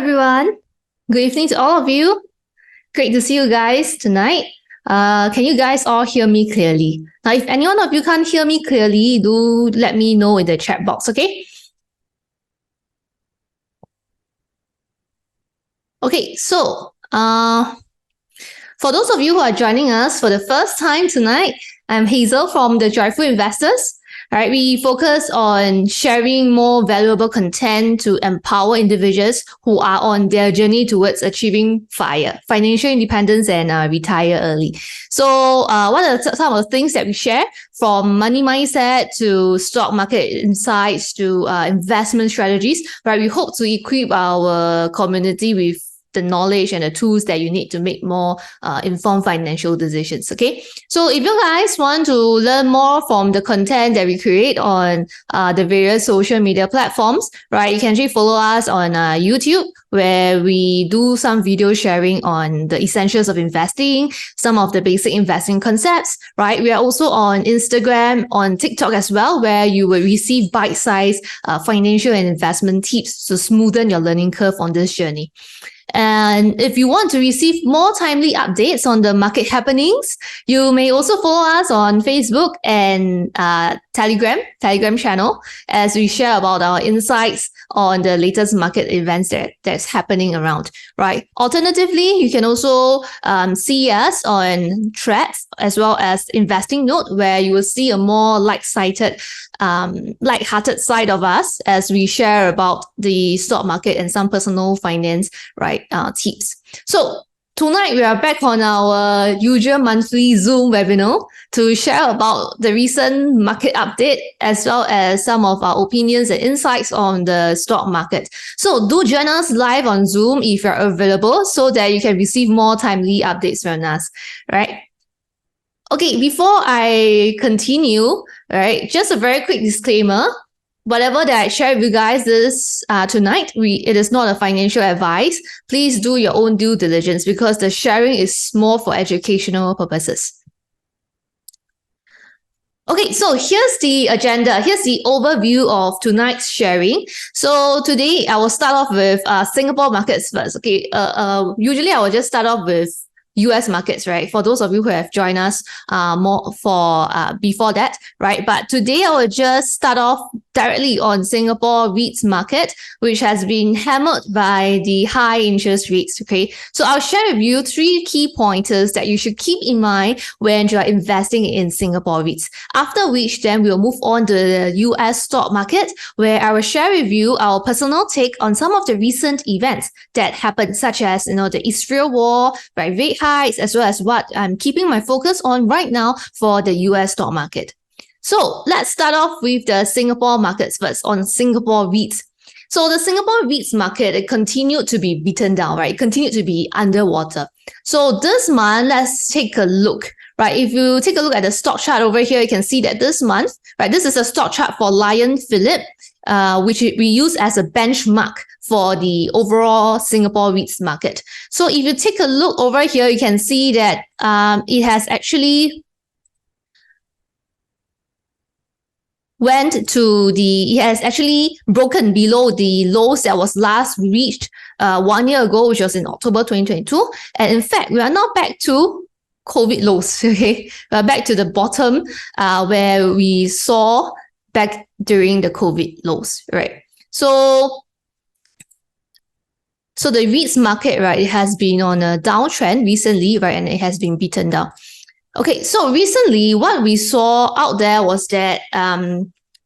everyone. Good evening to all of you. Great to see you guys tonight. Can you guys all hear me clearly? Now, if any one of you can't hear me clearly, do let me know in the chat box, okay? Okay, so for those of you who are joining us for the first time tonight, I'm Hazel from the Joyful Investors. All right, we focus on sharing more valuable content to empower individuals who are on their journey towards achieving financial independence and retire early. So what are some of the things that we share, from money mindset to stock market insights to investment strategies, right? We hope to equip our community with the knowledge and the tools that you need to make more informed financial decisions, okay? So if you guys want to learn more from the content that we create on the various social media platforms, right, you can actually follow us on YouTube, where we do some video sharing on the essentials of investing, some of the basic investing concepts, right? We are also on Instagram, on TikTok as well, where you will receive bite-sized financial and investment tips to smoothen your learning curve on this journey. And if you want to receive more timely updates on the market happenings, you may also follow us on Facebook and Telegram channel, as we share about our insights on the latest market events that's happening around, right? Alternatively, you can also see us on Threads as well as Investing Note, where you will see a more light-hearted side of us as we share about the stock market and some personal finance, right, tips. So tonight we are back on our usual monthly Zoom webinar to share about the recent market update as well as some of our opinions and insights on the stock market. So do join us live on Zoom if you're available, so that you can receive more timely updates from us, right? Okay, before I continue, right, just a very quick disclaimer. Whatever that I share with you guys tonight, it is not a financial advice. Please do your own due diligence, because the sharing is more for educational purposes. Okay, so here's the agenda. Here's the overview of tonight's sharing. So today I will start off with Singapore markets first. Okay, usually I will just start off with U.S. markets, right? For those of you who have joined us more for before that, right? But today I will just start off directly on Singapore REITs market, which has been hammered by the high interest rates, okay? So I'll share with you 3 key pointers that you should keep in mind when you are investing in Singapore REITs. After which, then we'll move on to the U.S. stock market, where I will share with you our personal take on some of the recent events that happened, such as, the Israel war, right, rate hikes, as well as what I'm keeping my focus on right now for the U.S. stock market. So let's start off with the Singapore markets first, on Singapore REITs. So the Singapore REITs market, it continued to be beaten down, right? It continued to be underwater. So this month, let's take a look, right? If you take a look at the stock chart over here, you can see that this month, right, this is a stock chart for Lion Phillip, which we use as a benchmark for the overall Singapore REITs market. So if you take a look over here, you can see that it has actually broken below the lows that was last reached 1 year ago, which was in October 2022. And in fact, we are now back to COVID lows, okay? We're back to the bottom where we saw back during the COVID lows, right? So the REITs market, right, it has been on a downtrend recently, right, and it has been beaten down. Okay, so recently what we saw out there was that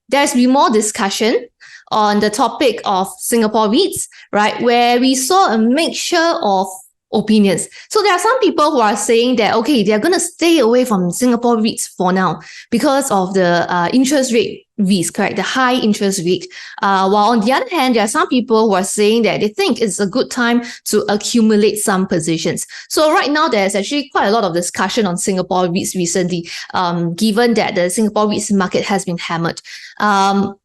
there's been more discussion on the topic of Singapore REITs, right, where we saw a mixture of opinions. So there are some people who are saying that, okay, they're going to stay away from Singapore REITs for now because of the interest rate risk, correct? The high interest rate. While on the other hand, there are some people who are saying that they think it's a good time to accumulate some positions. So right now, there's actually quite a lot of discussion on Singapore REITs recently, given that the Singapore REITs market has been hammered.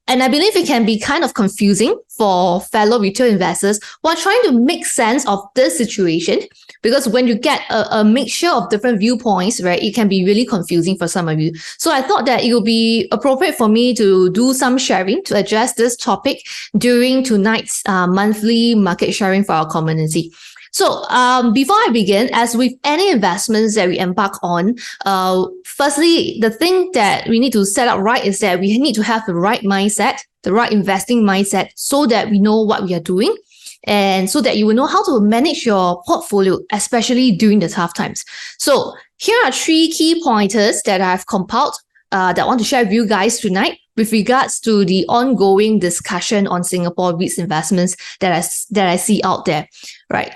And I believe it can be kind of confusing for fellow retail investors who are trying to make sense of this situation, because when you get a mixture of different viewpoints, right, it can be really confusing for some of you. So I thought that it would be appropriate for me to do some sharing to address this topic during tonight's monthly market sharing for our community. So before I begin, as with any investments that we embark on, firstly, the thing that we need to set up right is that we need to have the right mindset, the right investing mindset, so that we know what we are doing and so that you will know how to manage your portfolio, especially during the tough times. So here are 3 key pointers that I've compiled that I want to share with you guys tonight with regards to the ongoing discussion on Singapore REITs investments that I see out there, right?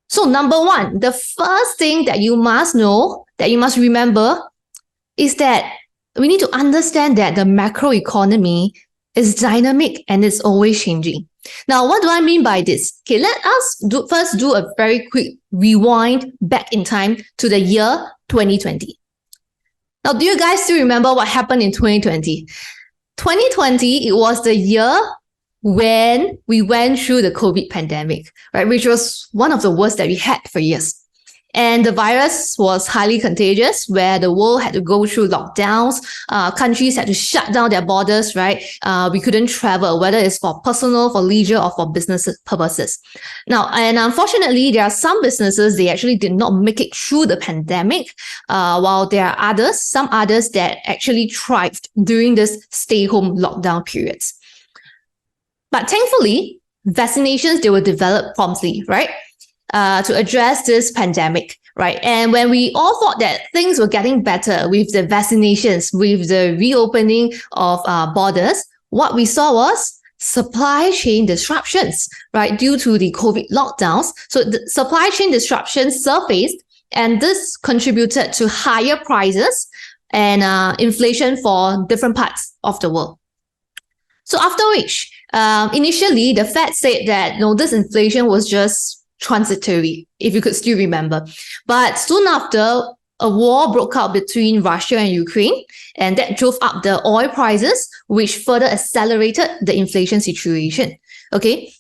So number 1, the first thing that you must know, that you must remember, is that we need to understand that the macroeconomy is dynamic and it's always changing. Now, what do I mean by this? Okay, let us first do a very quick rewind back in time to the year 2020. Now, do you guys still remember what happened in 2020? 2020, it was the year when we went through the COVID pandemic, right, which was one of the worst that we had for years. And the virus was highly contagious, where the world had to go through lockdowns. Countries had to shut down their borders, right? We couldn't travel, whether it's for personal, for leisure, or for business purposes. Now, and unfortunately, there are some businesses, they actually did not make it through the pandemic, while there are others, some others that actually thrived during this stay-home lockdown periods. But thankfully, vaccinations, they were developed promptly, right? To address this pandemic, right? And when we all thought that things were getting better with the vaccinations, with the reopening of borders, what we saw was supply chain disruptions, right? Due to the COVID lockdowns. So the supply chain disruptions surfaced, and this contributed to higher prices and inflation for different parts of the world. So after which, initially, the Fed said that, no, this inflation was just transitory, if you could still remember. But soon after, a war broke out between Russia and Ukraine, and that drove up the oil prices, which further accelerated the inflation situation. Okay.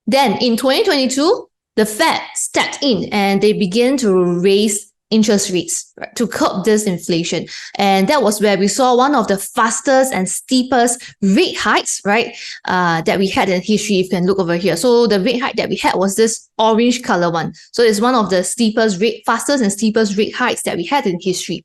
Then in 2022, the Fed stepped in and they began to raise interest rates, right, to curb this inflation. And that was where we saw one of the fastest and steepest rate hikes, right, that we had in history. If you can look over here. So the rate hike that we had was this orange color one. So it's one of the fastest and steepest rate hikes that we had in history.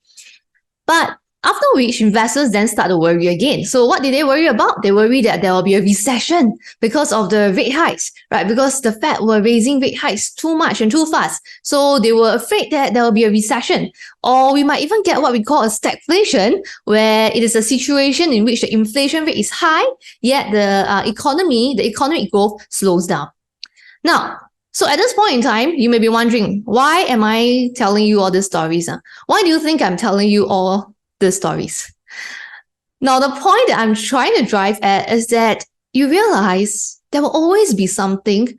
But after which, investors then start to worry again. So what did they worry about? They worry that there will be a recession because of the rate hikes, right? Because the Fed were raising rate hikes too much and too fast. So they were afraid that there will be a recession. Or we might even get what we call a stagflation, where it is a situation in which the inflation rate is high, yet the economic growth slows down. Now, so at this point in time, you may be wondering, why am I telling you all these stories? Why do you think I'm telling you all the stories? Now, the point that I'm trying to drive at is that you realize there will always be something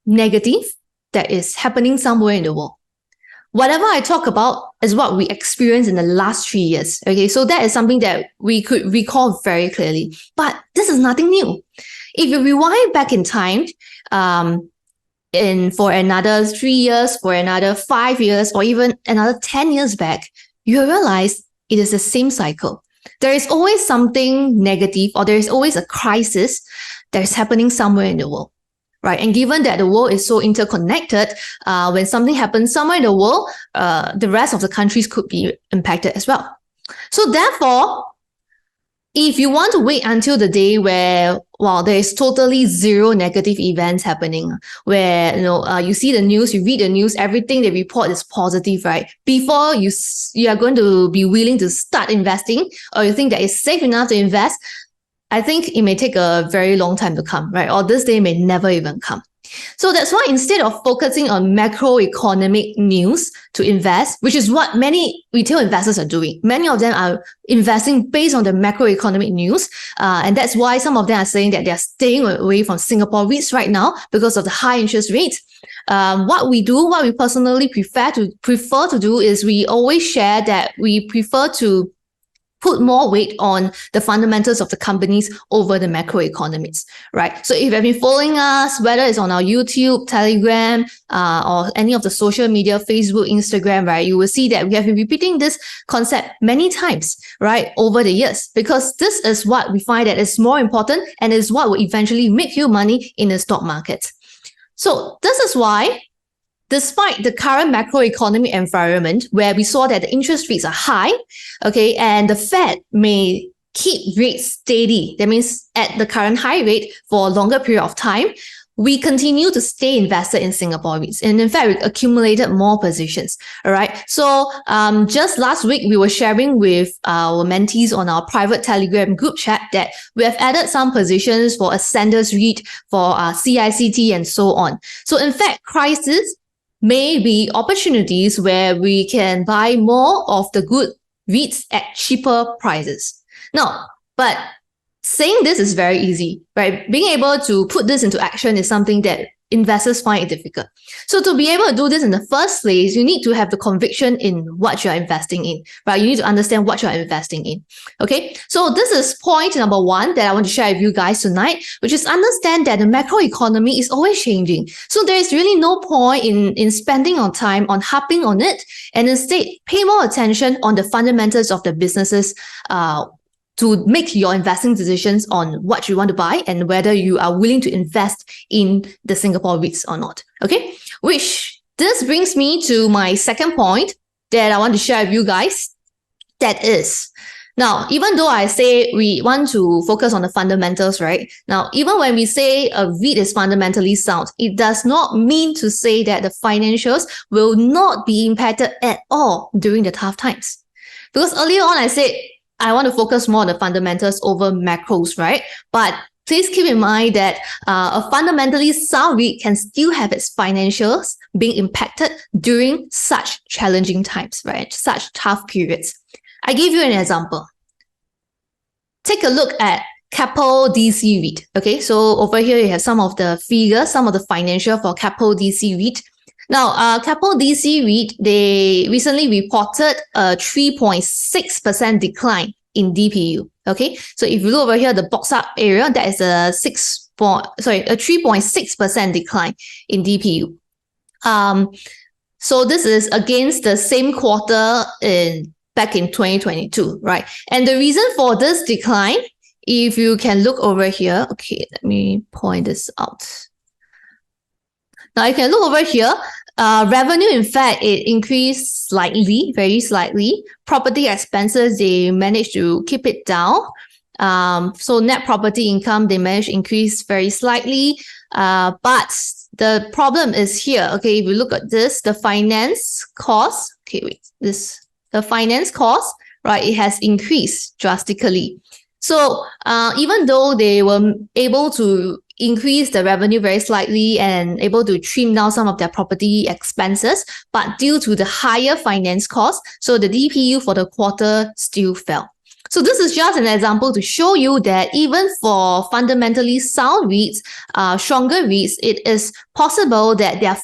negative that is happening somewhere in the world. Whatever I talk about is what we experienced in the last 3 years. Okay, so that is something that we could recall very clearly. But this is nothing new. If you rewind back in time, for another 3 years, for another 5 years, or even another 10 years back, you realize it is the same cycle. There is always something negative, or there is always a crisis that is happening somewhere in the world, right? And given that the world is so interconnected, when something happens somewhere in the world, the rest of the countries could be impacted as well. So therefore, if you want to wait until the day where, well, there is totally zero negative events happening, where you see the news, you read the news, everything they report is positive, right? Before you are going to be willing to start investing, or you think that it's safe enough to invest, I think it may take a very long time to come, right? Or this day may never even come. So that's why instead of focusing on macroeconomic news to invest, which is what many retail investors are doing, many of them are investing based on the macroeconomic news. And that's why some of them are saying that they're staying away from Singapore REITs right now because of the high interest rates. What we personally prefer to do is we always share that we prefer to put more weight on the fundamentals of the companies over the macroeconomics, right? So if you have been following us, whether it's on our YouTube, Telegram, or any of the social media, Facebook, Instagram, right, you will see that we have been repeating this concept many times, right, over the years, because this is what we find that is more important and is what will eventually make you money in the stock market. So this is why, despite the current macroeconomic environment where we saw that the interest rates are high, okay, and the Fed may keep rates steady, that means at the current high rate for a longer period of time, we continue to stay invested in Singapore REITs. And in fact, we accumulated more positions, all right? So just last week, we were sharing with our mentees on our private Telegram group chat that we have added some positions for Ascenders REIT, for CICT, and so on. So in fact, crisis may be opportunities where we can buy more of the good REITs at cheaper prices. Now, but saying this is very easy, right? Being able to put this into action is something that investors find it difficult. So to be able to do this in the first place, you need to have the conviction in what you're investing in, right? You need to understand what you're investing in, okay? So this is point number one that I want to share with you guys tonight, which is understand that the macroeconomy is always changing. So there is really no point in spending on time on harping on it, and instead pay more attention on the fundamentals of the businesses, to make your investing decisions on what you want to buy and whether you are willing to invest in the Singapore REITs or not. Okay, which this brings me to my second point that I want to share with you guys. That is, now, even though I say we want to focus on the fundamentals, right? Now, even when we say a REIT is fundamentally sound, it does not mean to say that the financials will not be impacted at all during the tough times. Because earlier on, I said, I want to focus more on the fundamentals over macros, right? But please keep in mind that a fundamentally sound REIT can still have its financials being impacted during such challenging times, right? Such tough periods. I give you an example. Take a look at Keppel DC REIT. Okay, so over here you have some of the figures, some of the financial for Keppel DC REIT. Now, Keppel DC REIT, they recently reported a 3.6% decline in DPU. Okay, so if you look over here, the box up area, that is a 3.6% decline in DPU. So this is against the same quarter back in 2022, right? And the reason for this decline, if you can look over here, okay, let me point this out. Now you can look over here. Revenue, in fact, it increased slightly, very slightly. Property expenses, they managed to keep it down. So net property income, they managed to increase very slightly. But the problem is here. Okay, if you look at this, the finance cost, the finance cost, right, it has increased drastically. So even though they were able to increase the revenue very slightly and able to trim down some of their property expenses, but due to the higher finance costs, so the DPU for the quarter still fell. So this is just an example to show you that even for fundamentally sound REITs, stronger REITs, it is possible that their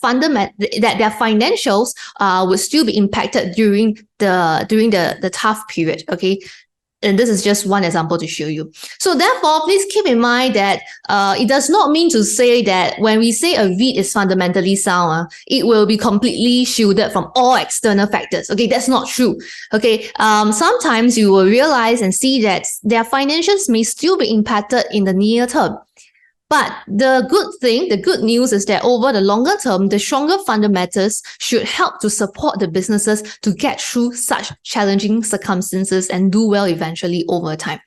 financials will still be impacted during the tough period. Okay. And this is just one example to show you. So therefore, please keep in mind that it does not mean to say that when we say a REIT is fundamentally sound, it will be completely shielded from all external factors. Okay, that's not true. Okay, sometimes you will realize and see that their financials may still be impacted in the near term. But the good news is that over the longer term, the stronger fundamentals should help to support the businesses to get through such challenging circumstances and do well eventually over time.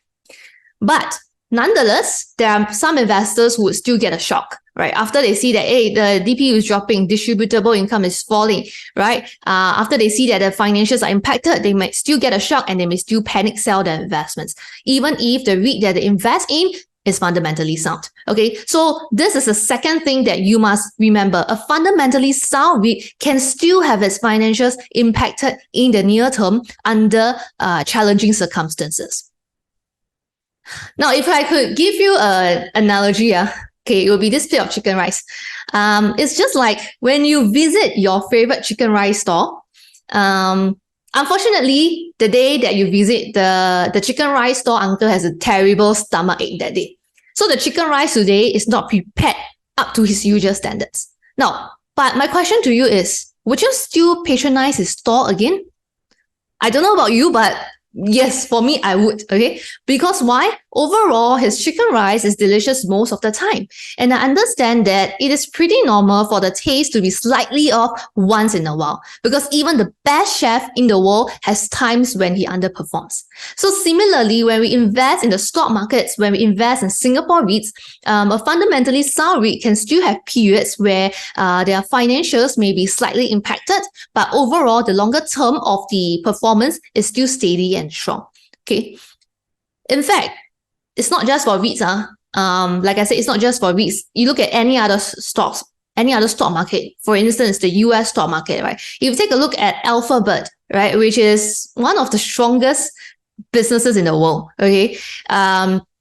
But nonetheless, there are some investors who would still get a shock, right? After they see that, hey, the DPU is dropping, distributable income is falling, right? After they see that the financials are impacted, they might still get a shock and they may still panic sell their investments, even if the REIT that they invest in is fundamentally sound. Okay, so this is the second thing that you must remember. A fundamentally sound REIT can still have its financials impacted in the near term under challenging circumstances. Now, if I could give you an analogy, okay, it will be this plate of chicken rice. It's just like when you visit your favorite chicken rice store, Unfortunately, the day that you visit the chicken rice store, uncle has a terrible stomach ache that day. So the chicken rice today is not prepared up to his usual standards. Now, but my question to you is, would you still patronize his store again? I don't know about you, but yes, for me, I would, okay? Because why? Overall, his chicken rice is delicious most of the time. And I understand that it is pretty normal for the taste to be slightly off once in a while, because even the best chef in the world has times when he underperforms. So similarly, when we invest in the stock markets, when we invest in Singapore REITs, a fundamentally sound REIT can still have periods where their financials may be slightly impacted, but overall, the longer term of the performance is still steady and strong. Okay. In fact, it's not just for REITs. Like I said, it's not just for REITs. You look at any other stocks, any other stock market, for instance, the U.S. stock market, right? If you take a look at Alphabet, right, which is one of the strongest businesses in the world, okay,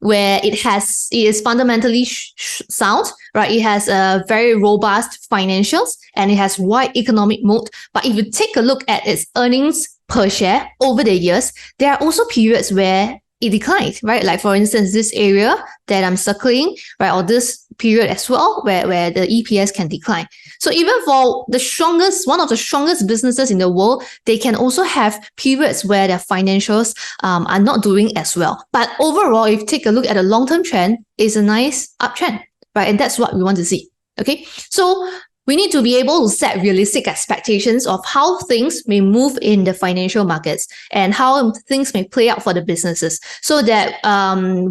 where it is fundamentally sound, right? It has a very robust financials and it has wide economic moat. But if you take a look at its earnings per share over the years, there are also periods where it declined, right? Like for instance, this area that I'm circling, right, or this period as well, where the EPS can decline. So even for one of the strongest businesses in the world, they can also have periods where their financials are not doing as well. But overall, if you take a look at the long-term trend, it's a nice uptrend, right? And that's what we want to see. Okay, so we need to be able to set realistic expectations of how things may move in the financial markets and how things may play out for the businesses, so that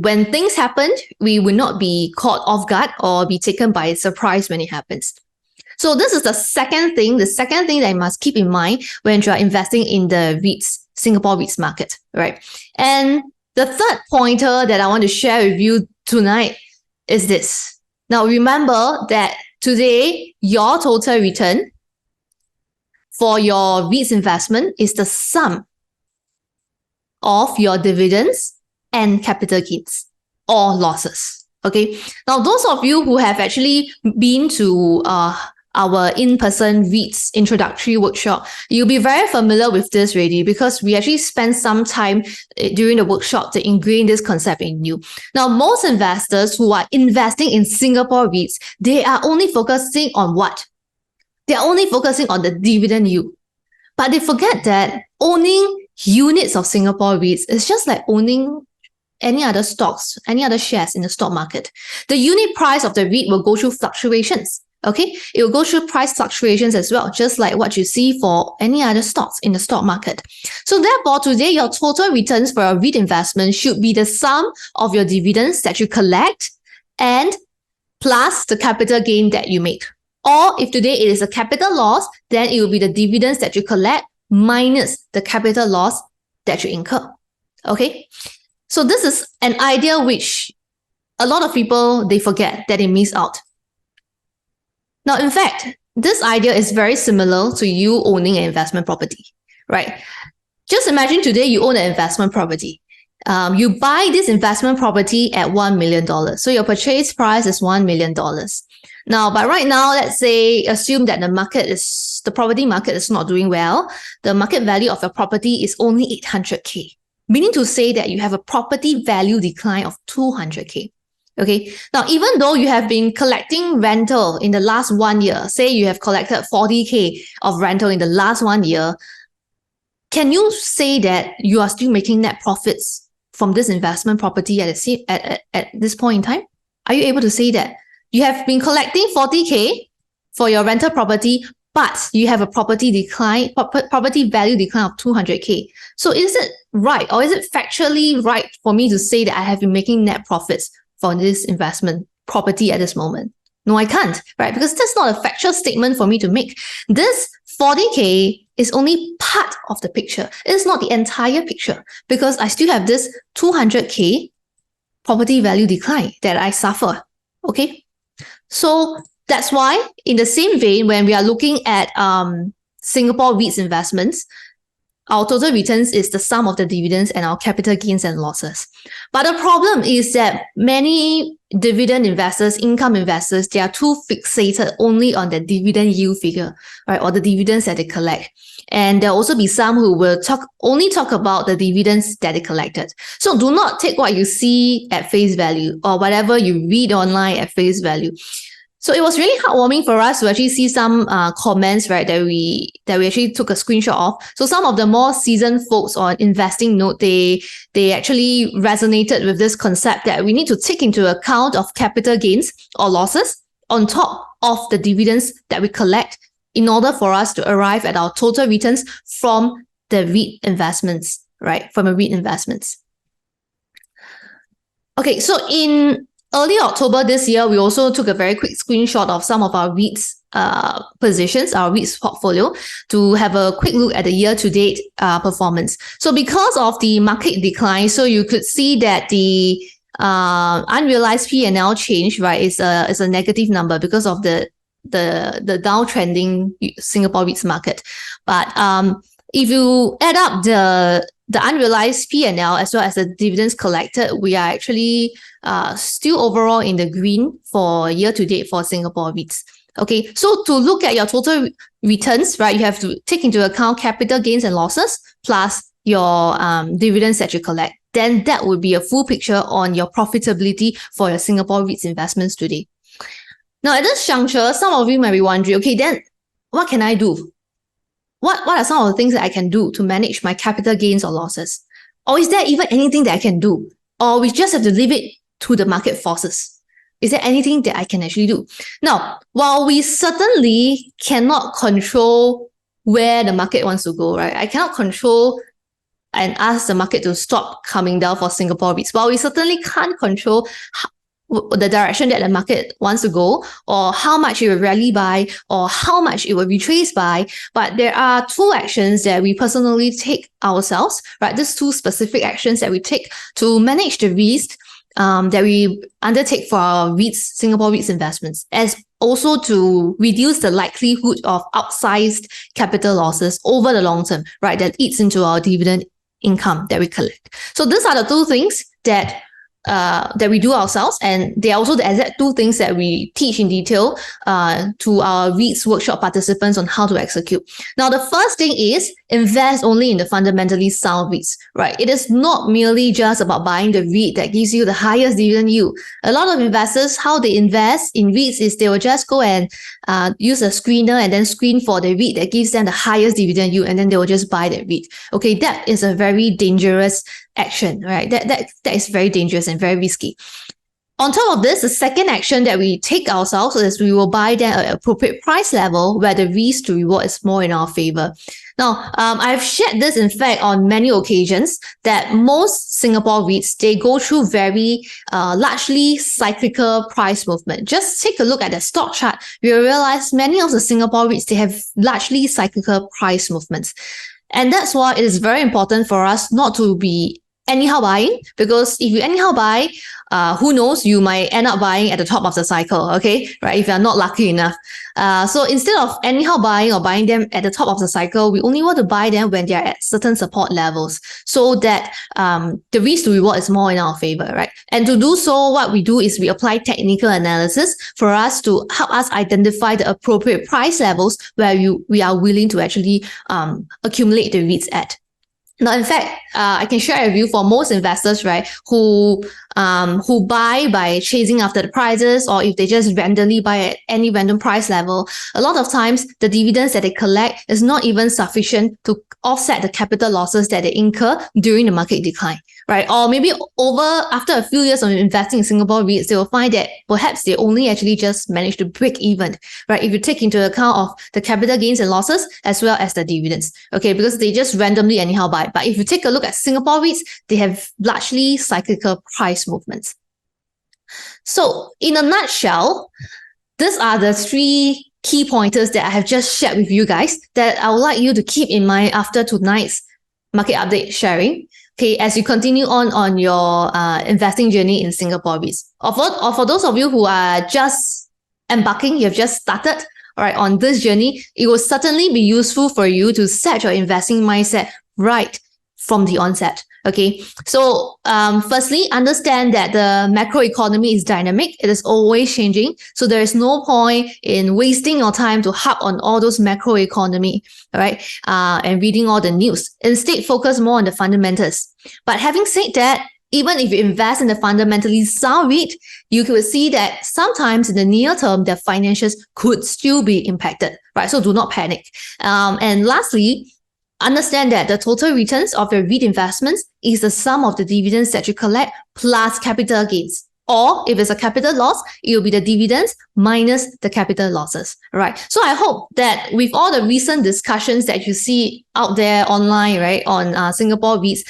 when things happen, we will not be caught off guard or be taken by surprise when it happens. So this is the second thing that you must keep in mind when you are investing in the REITs, Singapore REITs market, right? And the third pointer that I want to share with you tonight is this. Now, remember that today, your total return for your REITs investment is the sum of your dividends and capital gains or losses. Okay. Now, those of you who have actually been to our in-person REITs introductory workshop, you'll be very familiar with this already, because we actually spent some time during the workshop to ingrain this concept in you. Now, most investors who are investing in Singapore REITs, they are only focusing on what? They are only focusing on the dividend yield. But they forget that owning units of Singapore REITs is just like owning any other stocks, any other shares in the stock market. The unit price of the REIT will go through fluctuations. Okay, it will go through price fluctuations as well, just like what you see for any other stocks in the stock market. So therefore, today, your total returns for a REIT investment should be the sum of your dividends that you collect and plus the capital gain that you make. Or if today it is a capital loss, then it will be the dividends that you collect minus the capital loss that you incur. Okay, so this is an idea which a lot of people, they forget that they miss out. Now, in fact, this idea is very similar to you owning an investment property, right? Just imagine today you own an investment property. You buy this investment property at $1 million. So your purchase price is $1 million. Now, but right now, let's say, assume that the property market is not doing well. The market value of your property is only 800K, meaning to say that you have a property value decline of 200K. Okay. Now, even though you have been collecting rental in the last 1 year, say you have collected 40K of rental in the last 1 year, can you say that you are still making net profits from this investment property at this point in time? Are you able to say that? You have been collecting 40K for your rental property, but you have a property value decline of 200K. So is it right, or is it factually right for me to say that I have been making net profits for this investment property at this moment? No, I can't, right? Because that's not a factual statement for me to make. This 40K is only part of the picture. It's not the entire picture, because I still have this 200K property value decline that I suffer. Okay. So that's why, in the same vein, when we are looking at Singapore REITs investments, our total returns is the sum of the dividends and our capital gains and losses. But the problem is that many dividend investors, income investors, they are too fixated only on the dividend yield figure, right, or the dividends that they collect. And there'll also be some who will only talk about the dividends that they collected. So do not take what you see at face value or whatever you read online at face value. So it was really heartwarming for us to actually see some comments, right, that we actually took a screenshot of. So some of the more seasoned folks on Investing Note, they actually resonated with this concept that we need to take into account of capital gains or losses on top of the dividends that we collect in order for us to arrive at our total returns from the REIT investments, right, from a REIT investments. Okay, so in early October this year, we also took a very quick screenshot of some of our REITs positions, our REITs portfolio, to have a quick look at the year-to-date performance. So because of the market decline, so you could see that the unrealized P&L change, right, is a negative number because of the downtrending Singapore REITs market. But if you add up the unrealized P&L as well as the dividends collected, we are actually still overall in the green for year to date for Singapore REITs. Okay, so to look at your total returns, right, you have to take into account capital gains and losses plus your dividends that you collect. Then that would be a full picture on your profitability for your Singapore REITs investments today. Now, at this juncture, some of you might be wondering, okay, then what can I do? What are some of the things that I can do to manage my capital gains or losses? Or is there even anything that I can do? Or we just have to leave it to the market forces? Is there anything that I can actually do? Now, while we certainly cannot control where the market wants to go, right? I cannot control and ask the market to stop coming down for Singapore REITs. While we certainly can't control the direction that the market wants to go, or how much it will rally by, or how much it will retrace by. But there are two actions that we personally take ourselves, right? These two specific actions that we take to manage the risk that we undertake for our REITs, Singapore REITs investments, as also to reduce the likelihood of outsized capital losses over the long term, right? That eats into our dividend income that we collect. So these are the two things that we do ourselves, and they are also the exact two things that we teach in detail to our REITs workshop participants on how to execute. Now, the first thing is invest only in the fundamentally sound REITs, right? It is not merely just about buying the REIT that gives you the highest dividend yield. A lot of investors, how they invest in REITs is they will just go and use a screener and then screen for the REIT that gives them the highest dividend yield, and then they will just buy that REIT. Okay, that is a very dangerous action, right? That is very dangerous and very risky. On top of this, the second action that we take ourselves is we will buy them at an appropriate price level where the risk to reward is more in our favor. Now, I've shared this, in fact, on many occasions that most Singapore REITs, they go through very largely cyclical price movement. Just take a look at the stock chart. You'll realize many of the Singapore REITs, they have largely cyclical price movements. And that's why it is very important for us not to be anyhow buying, because if you anyhow buy, who knows, you might end up buying at the top of the cycle, okay, right, if you're not lucky enough. So instead of anyhow buying or buying them at the top of the cycle, we only want to buy them when they're at certain support levels so that the risk to reward is more in our favor, right? And to do so, what we do is we apply technical analysis for us to help us identify the appropriate price levels where we are willing to actually accumulate the REITs at. Now, in fact, I can share with you for most investors, right, who buy by chasing after the prices, or if they just randomly buy at any random price level, a lot of times the dividends that they collect is not even sufficient to offset the capital losses that they incur during the market decline, right? Or maybe after a few years of investing in Singapore REITs, they will find that perhaps they only actually just managed to break even, right? If you take into account of the capital gains and losses as well as the dividends, okay, because they just randomly anyhow buy. But if you take a look at Singapore REITs, they have largely cyclical price movements. So in a nutshell, these are the three key pointers that I have just shared with you guys that I would like you to keep in mind after tonight's market update sharing. Okay, as you continue on your investing journey in Singapore REITs. Or for those of you who are just embarking, you have just started, all right, on this journey, it will certainly be useful for you to set your investing mindset right from the onset. Okay, so firstly, understand that the macroeconomy is dynamic. It is always changing. So there is no point in wasting your time to harp on all those macroeconomy, all right, and reading all the news. Instead, focus more on the fundamentals. But having said that, even if you invest in the fundamentally sound REIT, you could see that sometimes in the near term, their financials could still be impacted, right? So do not panic. And lastly, understand that the total returns of your REIT investments is the sum of the dividends that you collect plus capital gains. Or if it's a capital loss, it will be the dividends minus the capital losses, right? So I hope that with all the recent discussions that you see out there online, right, on Singapore REITs,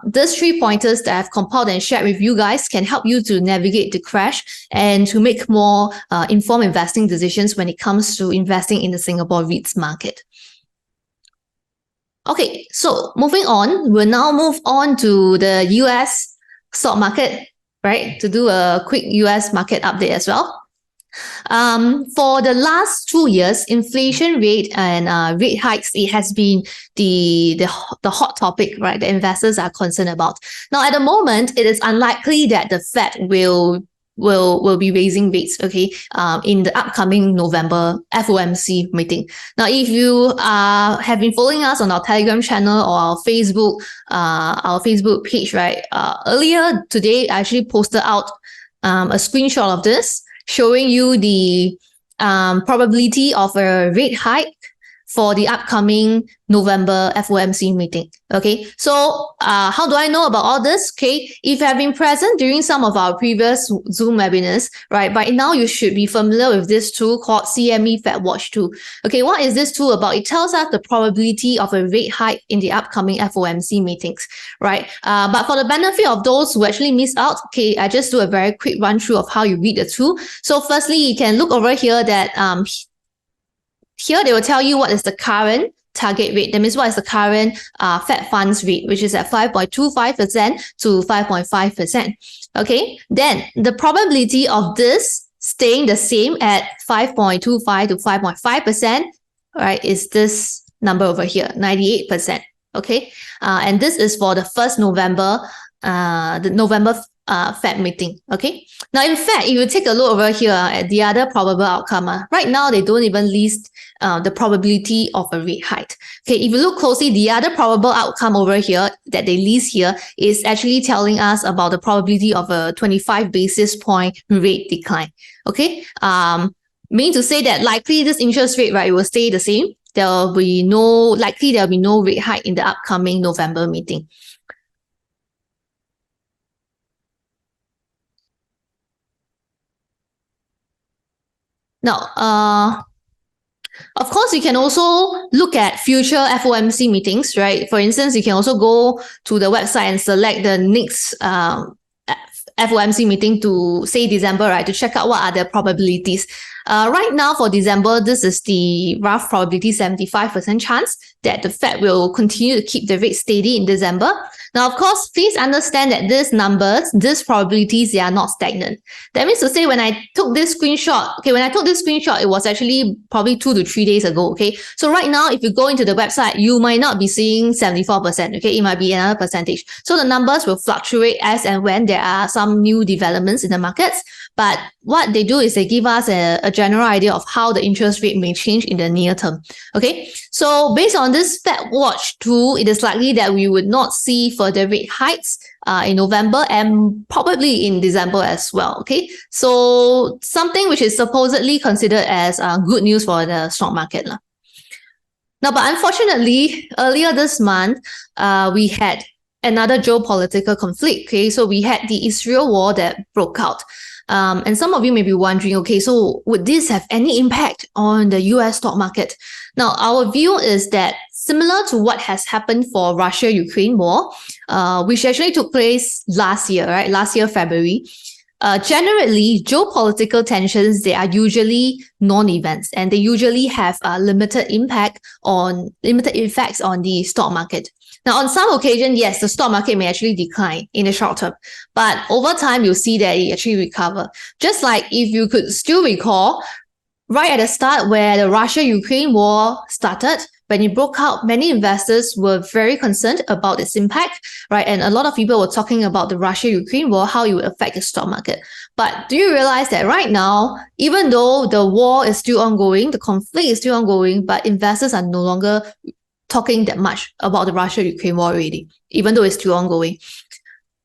these 3 pointers that I've compiled and shared with you guys can help you to navigate the crash and to make more informed investing decisions when it comes to investing in the Singapore REITs market. Okay, so moving on, we'll now move on to the US stock market, right? To do a quick US market update as well. For the last 2 years, inflation rate and rate hikes, it has been the hot topic, right? The investors are concerned about. Now, at the moment, it is unlikely that the Fed will be raising rates, okay, in the upcoming November FOMC meeting. Now, if you have been following us on our Telegram channel or our Facebook page, right, earlier today, I actually posted out a screenshot of this showing you the probability of a rate hike for the upcoming November FOMC meeting. Okay, so how do I know about all this? Okay, if you have been present during some of our previous Zoom webinars, right, by now you should be familiar with this tool called CME Fed Watch tool. Okay, what is this tool about? It tells us the probability of a rate hike in the upcoming FOMC meetings, right? But for the benefit of those who actually miss out, okay, I just do a very quick run through of how you read the tool. So firstly, you can look over here that here they will tell you what is the current target rate. That means what is the current Fed funds rate, which is at 5.25% to 5.5%. Okay, then the probability of this staying the same at 5.25 to 5.5%, right, is this number over here, 98%. Okay, and this is for the first November, the November Fed meeting. Okay, now in fact, if you take a look over here at the other probable outcome, right now they don't even list the probability of a rate hike. Okay, if you look closely, the other probable outcome over here that they list here is actually telling us about the probability of a 25 basis point rate decline. Okay, meaning to say that likely this interest rate, right, will stay the same. There'll be no rate hike in the upcoming November meeting. Now, of course, you can also look at future FOMC meetings, right? For instance, you can also go to the website and select the next FOMC meeting to say December, right? To check out what are the probabilities. Right now for December, this is the rough probability 75% chance that the Fed will continue to keep the rate steady in December. Now, of course, please understand that these numbers, these probabilities, they are not stagnant. That means to say when I took this screenshot, it was actually probably 2 to 3 days ago, okay? So right now, if you go into the website, you might not be seeing 74%, okay? It might be another percentage. So the numbers will fluctuate as and when there are some new developments in the markets. But what they do is they give us a general idea of how the interest rate may change in the near term. Okay, so based on this Fed Watch tool, it is likely that we would not see further rate hikes in November and probably in December as well. Okay, so something which is supposedly considered as good news for the stock market. Now, but unfortunately, earlier this month, we had another geopolitical conflict. Okay, so we had the Israel war that broke out. And some of you may be wondering, okay, so would this have any impact on the US stock market? Now, our view is that similar to what has happened for Russia-Ukraine war, which actually took place last year, right? Last year, February. Generally, geopolitical tensions, they are usually non-events and they usually have limited effects on the stock market. Now, on some occasion, yes, the stock market may actually decline in the short term, but over time, you'll see that it actually recover. Just like if you could still recall, right at the start where the Russia-Ukraine war started, when it broke out, many investors were very concerned about its impact, right? And a lot of people were talking about the Russia-Ukraine war, how it would affect the stock market. But do you realize that right now, even though the war is still ongoing, the conflict is still ongoing, but investors are no longer talking that much about the Russia-Ukraine war already, even though it's still ongoing.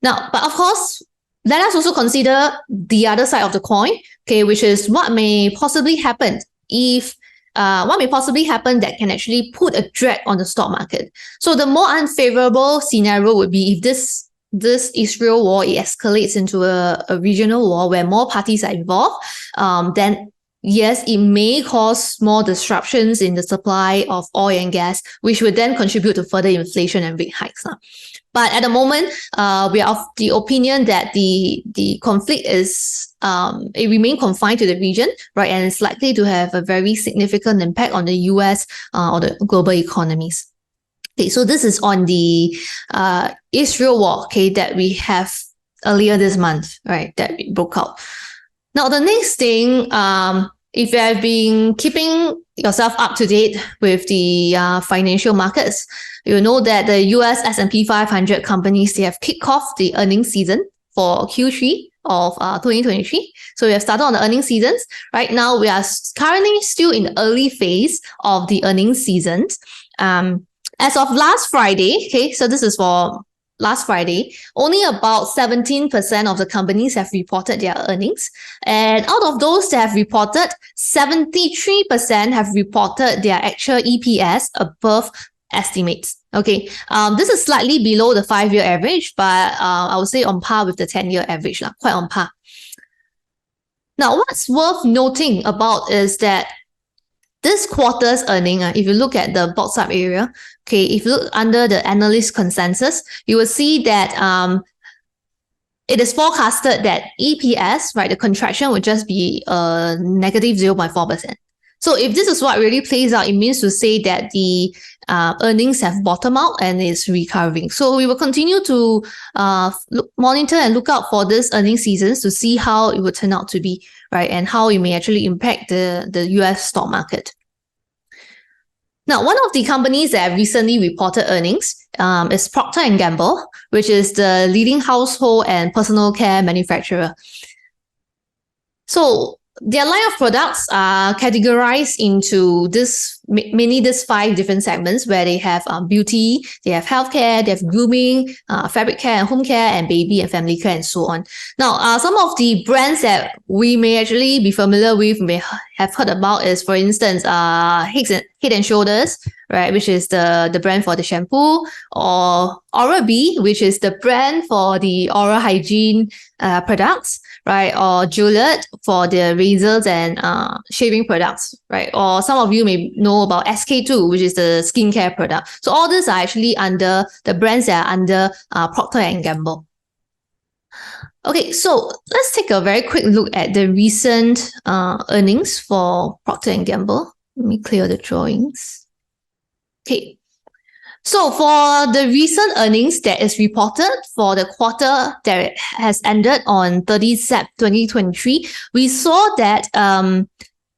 Now, but of course, let us also consider the other side of the coin, okay, which is what may possibly happen that can actually put a drag on the stock market. So the more unfavorable scenario would be if this Israel war, it escalates into a regional war where more parties are involved, then yes, it may cause more disruptions in the supply of oil and gas, which would then contribute to further inflation and rate hikes. But at the moment, we are of the opinion that the conflict it remains confined to the region, right? And it's likely to have a very significant impact on the US or the global economies. Okay, so this is on the Israel war, okay, that we have earlier this month, right, that we broke out. Now, the next thing, if you have been keeping yourself up to date with the financial markets, you know that the US S&P 500 companies, they have kicked off the earnings season for Q3 of 2023. So we have started on the earnings seasons. Right now, we are currently still in the early phase of the earnings seasons. As of last Friday, okay, so this is for last Friday, only about 17% of the companies have reported their earnings. And out of those that have reported, 73% have reported their actual EPS above estimates. Okay, this is slightly below the 5-year average, but I would say on par with the 10-year average, quite on par. Now, what's worth noting about is that this quarter's earning, if you look at the box up area, okay, if you look under the analyst consensus, you will see that it is forecasted that EPS, right, the contraction would just be negative 0.4%. So if this is what really plays out, it means to say that the earnings have bottomed out and is recovering. So we will continue to monitor and look out for this earnings seasons to see how it will turn out to be, right, and how it may actually impact the US stock market. Now, one of the companies that have recently reported earnings is Procter & Gamble, which is the leading household and personal care manufacturer. So their line of products are categorized into mainly these 5 different segments where they have beauty, they have healthcare, they have grooming, fabric care and home care, and baby and family care, and so on. Now, some of the brands that we may actually be familiar with, may have heard about is, for instance, Head and Shoulders, right, which is the brand for the shampoo, or Oral-B, which is the brand for the oral hygiene products, right, or Gillette for the razors and shaving products, right, or some of you may know about SK-II, which is the skincare product. So all these are actually under the brands that are under Procter & Gamble. Okay, so let's take a very quick look at the recent earnings for Procter & Gamble. Let me clear the drawings. Okay, so for the recent earnings that is reported for the quarter that has ended on 30 September 2023, we saw that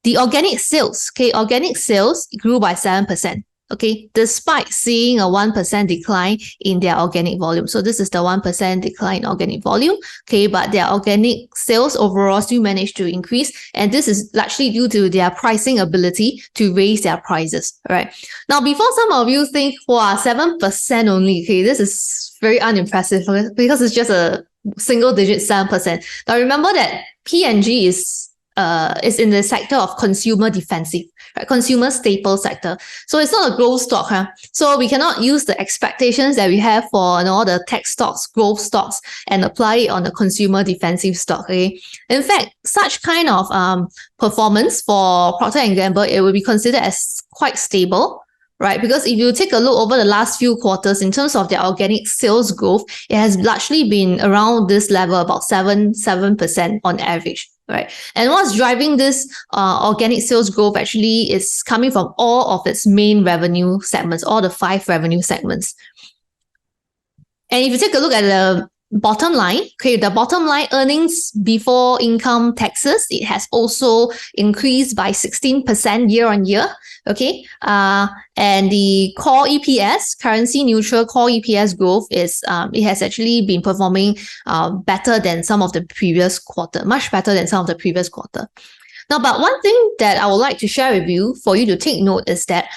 the organic sales grew by 7%. Okay, despite seeing a 1% decline in their organic volume. So this is the 1% decline in organic volume. Okay, but their organic sales overall still managed to increase. And this is largely due to their pricing ability to raise their prices. All right. Now, before some of you think, wow, 7% only, okay, this is very unimpressive because it's just a single digit 7%. Now, remember that P&G is in the sector of consumer defensive, right? Consumer staple sector. So it's not a growth stock, huh? So we cannot use the expectations that we have for all the tech stocks, growth stocks, and apply it on the consumer defensive stock. Okay. In fact, such kind of performance for Procter & Gamble, it will be considered as quite stable, right? Because if you take a look over the last few quarters in terms of their organic sales growth, it has largely been around this level, about 7% on average. Right. And what's driving this organic sales growth actually is coming from all of its main revenue segments, all the 5 revenue segments. And if you take a look at the bottom line, okay, the bottom line earnings before income taxes, it has also increased by 16% year on year. Okay, and the core EPS, currency neutral core EPS growth is it has actually been performing better than some of the previous quarter, much better than some of the previous quarter. Now, but one thing that I would like to share with you for you to take note is that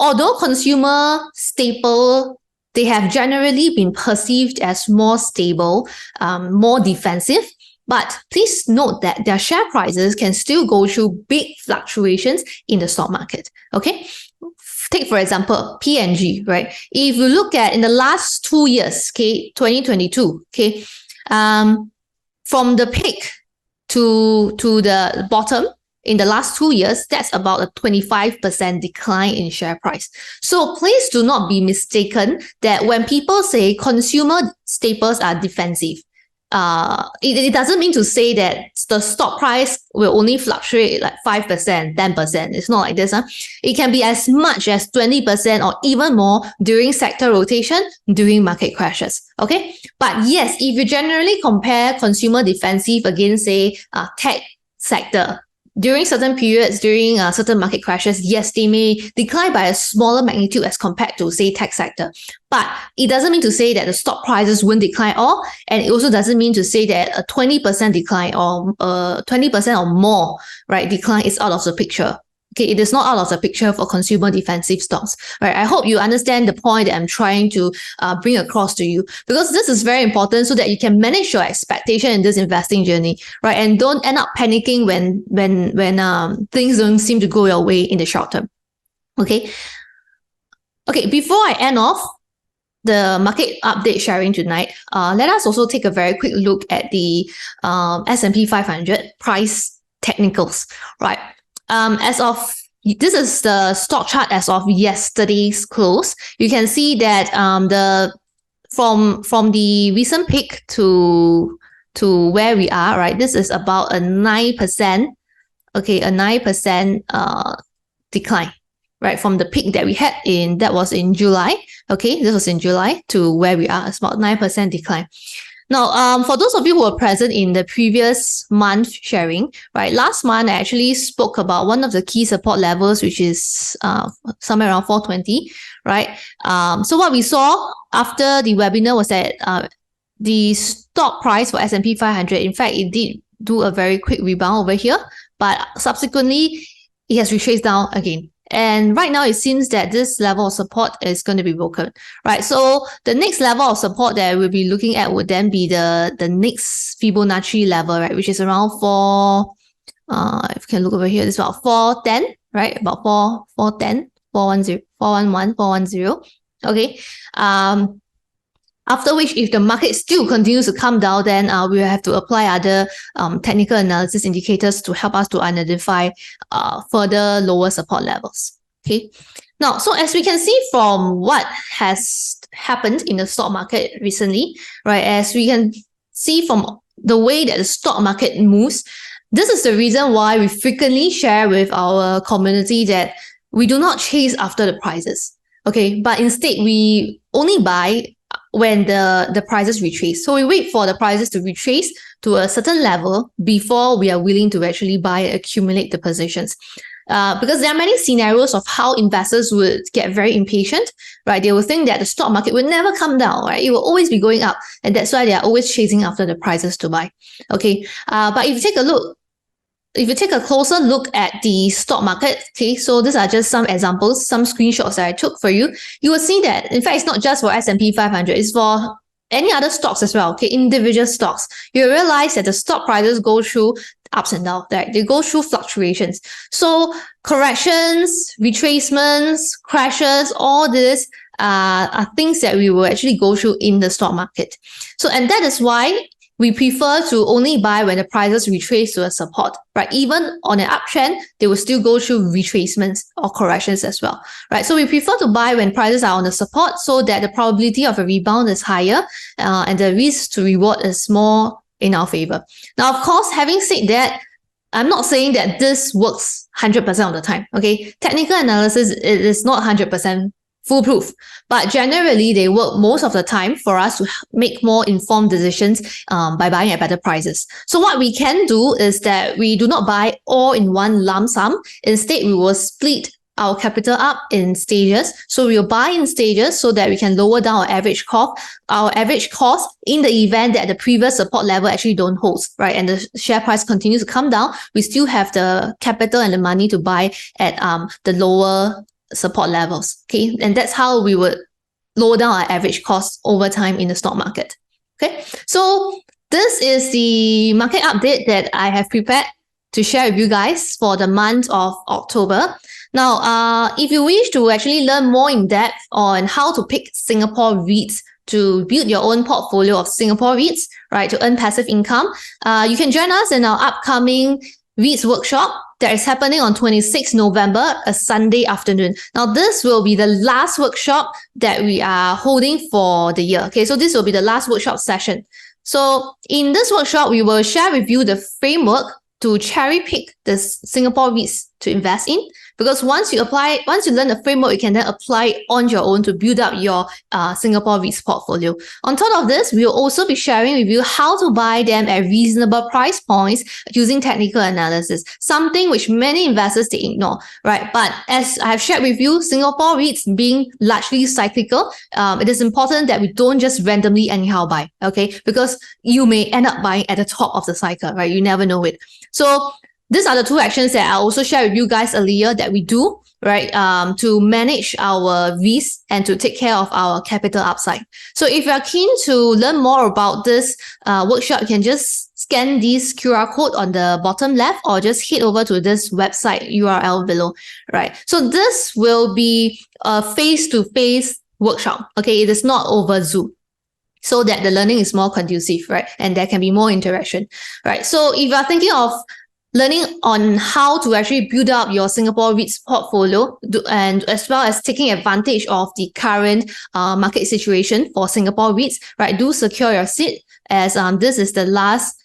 although consumer staple, they have generally been perceived as more stable, more defensive, but please note that their share prices can still go through big fluctuations in the stock market. Okay, take for example P&G, right? If you look at in the last 2 years, okay, 2022, okay, from the peak to the bottom in the last 2 years, that's about a 25% decline in share price. So please do not be mistaken that when people say consumer staples are defensive, it doesn't mean to say that the stock price will only fluctuate like 5%, 10%. It's not like this. It can be as much as 20% or even more during sector rotation, during market crashes. Okay. But yes, if you generally compare consumer defensive against, say, tech sector, during certain periods, during certain market crashes, yes, they may decline by a smaller magnitude as compared to, say, tech sector. But it doesn't mean to say that the stock prices won't decline all, and it also doesn't mean to say that a 20% decline or 20% or more, right, decline is out of the picture. Okay, it is not out of the picture for consumer defensive stocks, right? I hope you understand the point that I'm trying to bring across to you, because this is very important so that you can manage your expectation in this investing journey, right? And don't end up panicking when things don't seem to go your way in the short term. Okay. Okay, before I end off the market update sharing tonight, let us also take a very quick look at the S&P 500 price technicals, right? This is the stock chart as of yesterday's close. You can see that from the recent peak to where we are, right? This is about a 9%, okay, a 9% decline, right? From the peak that we had that was in July. Okay, this was in July to where we are. It's about 9% decline. Now, for those of you who were present in the previous month sharing, right, last month I actually spoke about one of the key support levels, which is somewhere around 420, right? So what we saw after the webinar was that the stock price for S&P 500, in fact, it did do a very quick rebound over here, but subsequently it has retraced down again. And right now, it seems that this level of support is going to be broken, right? So the next level of support that we'll be looking at would then be the next Fibonacci level, right? Which is around if you can look over here, it's about 410, right? About 410, 410, 411, 410. Okay. After which, if the market still continues to come down, then we will have to apply other technical analysis indicators to help us to identify further lower support levels. Okay. Now, so as we can see from what has happened in the stock market recently, right, as we can see from the way that the stock market moves, this is the reason why we frequently share with our community that we do not chase after the prices. Okay. But instead, we only buy when the prices retrace. So we wait for the prices to retrace to a certain level before we are willing to actually buy and accumulate the positions. Because there are many scenarios of how investors would get very impatient, right? They will think that the stock market will never come down, right? It will always be going up. And that's why they are always chasing after the prices to buy. Okay. But if you take a look, if you take a closer look at the stock market, okay, so these are just some examples, some screenshots that I took for you. You will see that, in fact, it's not just for S&P 500, it's for any other stocks as well, okay, individual stocks. You realize that the stock prices go through ups and downs, right? They go through fluctuations. So corrections, retracements, crashes, all this are things that we will actually go through in the stock market. So, and that is why we prefer to only buy when the prices retrace to a support, right? Even on an uptrend, they will still go through retracements or corrections as well, right? So we prefer to buy when prices are on the support so that the probability of a rebound is higher and the risk to reward is more in our favor. Now, of course, having said that, I'm not saying that this works 100% of the time, okay? Technical analysis is not 100% foolproof, but generally they work most of the time for us to make more informed decisions by buying at better prices. So what we can do is that we do not buy all in one lump sum. Instead, we will split our capital up in stages. So we'll buy in stages so that we can lower down our average cost in the event that the previous support level actually don't hold, right? And the share price continues to come down. We still have the capital and the money to buy at the lower support levels. Okay, and that's how we would lower down our average cost over time in the stock market. Okay, so this is the market update that I have prepared to share with you guys for the month of October. Now, if you wish to actually learn more in depth on how to pick Singapore REITs to build your own portfolio of Singapore REITs, right, to earn passive income, you can join us in our upcoming REITs workshop that is happening on 26 November, a Sunday afternoon. Now, this will be the last workshop that we are holding for the year. Okay, so this will be the last workshop session. So in this workshop, we will share with you the framework to cherry pick the Singapore REITs to invest in. Because once you learn the framework, you can then apply it on your own to build up your Singapore REITs portfolio. On top of this, we will also be sharing with you how to buy them at reasonable price points using technical analysis, something which many investors they ignore, right? But as I have shared with you, Singapore REITs being largely cyclical, it is important that we don't just randomly anyhow buy, okay? Because you may end up buying at the top of the cycle, right? You never know it. So these are the two actions that I also shared with you guys earlier that we do, right, to manage our risk and to take care of our capital upside. So if you are keen to learn more about this workshop, you can just scan this QR code on the bottom left or just head over to this website URL below, right? So this will be a face-to-face workshop, okay? It is not over Zoom, so that the learning is more conducive, right? And there can be more interaction, right? So if you are thinking of learning on how to actually build up your Singapore REITs portfolio and as well as taking advantage of the current market situation for Singapore REITs, right? Do secure your seat as this is the last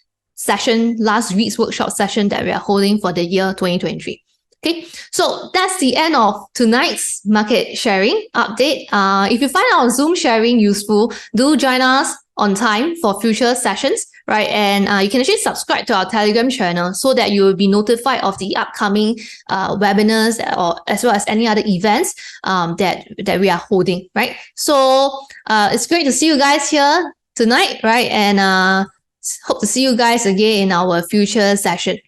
REITs workshop session that we are holding for the year 2023. Okay, so that's the end of tonight's market sharing update. If you find our Zoom sharing useful, do join us on time for future sessions, right? And you can actually subscribe to our Telegram channel so that you will be notified of the upcoming webinars or as well as any other events that we are holding, right? So it's great to see you guys here tonight, right? And hope to see you guys again in our future session.